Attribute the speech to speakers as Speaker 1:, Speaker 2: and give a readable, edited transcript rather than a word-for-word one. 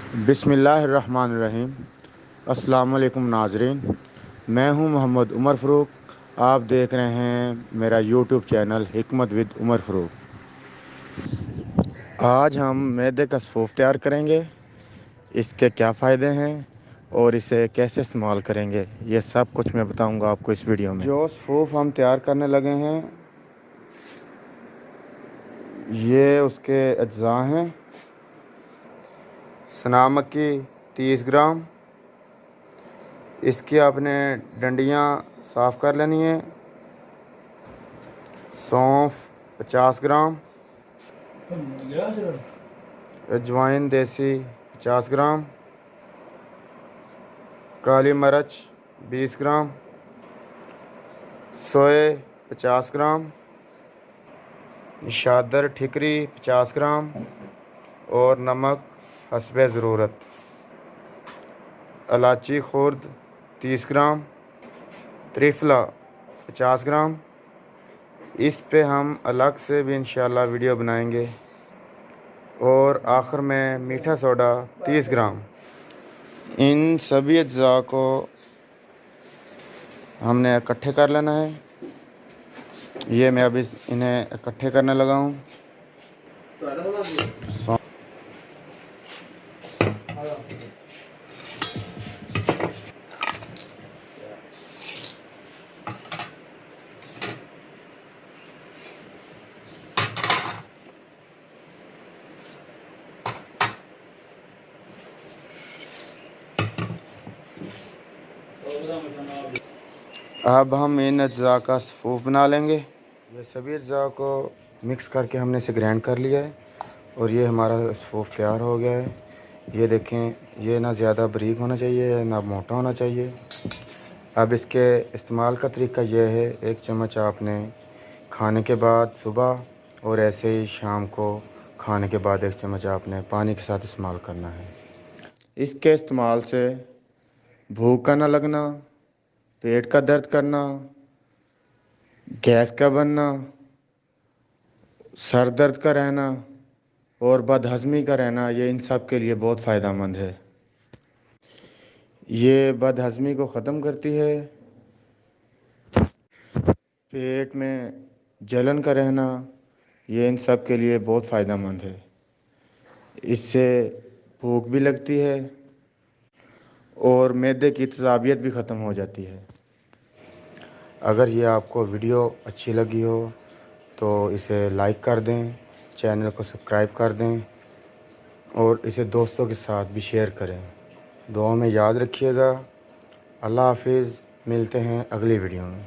Speaker 1: बिस्मिल्लाहिर्रहमानिर्रहीम। अस्सलाम वालेकुम नाज़रीन, मैं हूं मोहम्मद उमर फ़रूक। आप देख रहे हैं मेरा यूट्यूब चैनल हिकमत विद उमर फ़रूक। आज हम मैदे का सफ़ूफ तैयार करेंगे। इसके क्या फ़ायदे हैं और इसे कैसे इस्तेमाल करेंगे, ये सब कुछ मैं बताऊंगा आपको इस वीडियो में। जो सफ़ूफ हम तैयार करने लगे हैं, ये उसके अज्जा हैं। सना मक्की 30 ग्राम, इसकी आपने डंडियाँ साफ़ कर लेनी है। सौंफ 50 ग्राम, अजवाइन देसी 50 ग्राम, काली मिर्च 20 ग्राम, सोए 50 ग्राम, शादर ठिकरी 50 ग्राम और नमक हस्बे ज़रूरत। इलायची खुर्द 30 ग्राम, त्रिफला 50 ग्राम। इस पे हम अलग से भी इंशाल्लाह वीडियो बनाएंगे। और आखिर में मीठा सोडा 30 ग्राम। इन सभी अज्जा को हमने इकट्ठे कर लेना है। ये मैं अभी इन्हें इकट्ठे करने लगा हूँ। अब हम इन अज्जा का सफ़ूफ बना लेंगे। ये सभी अज्जा को मिक्स करके हमने इसे ग्राइंड कर लिया है और ये हमारा सफ़ूफ तैयार हो गया है। ये देखें, ये ना ज़्यादा बारीक होना चाहिए ना मोटा होना चाहिए। अब इसके इस्तेमाल का तरीका यह है, 1 चम्मच आपने खाने के बाद सुबह और ऐसे ही शाम को खाने के बाद 1 चम्मच आपने पानी के साथ इस्तेमाल करना है। इसके इस्तेमाल से भूख का ना लगना, पेट का दर्द करना, गैस का बनना, सर दर्द का रहना और बदहज़मी का रहना, ये इन सब के लिए बहुत फ़ायदेमंद है। ये बदहज़मी को ख़त्म करती है। पेट में जलन का रहना, ये इन सब के लिए बहुत फ़ायदेमंद है। इससे भूख भी लगती है और मैदे की तेज़ाबियत भी ख़त्म हो जाती है। अगर ये आपको वीडियो अच्छी लगी हो तो इसे लाइक कर दें, चैनल को सब्सक्राइब कर दें और इसे दोस्तों के साथ भी शेयर करें। दुआ में याद रखिएगा। अल्लाह हाफिज़। मिलते हैं अगली वीडियो में।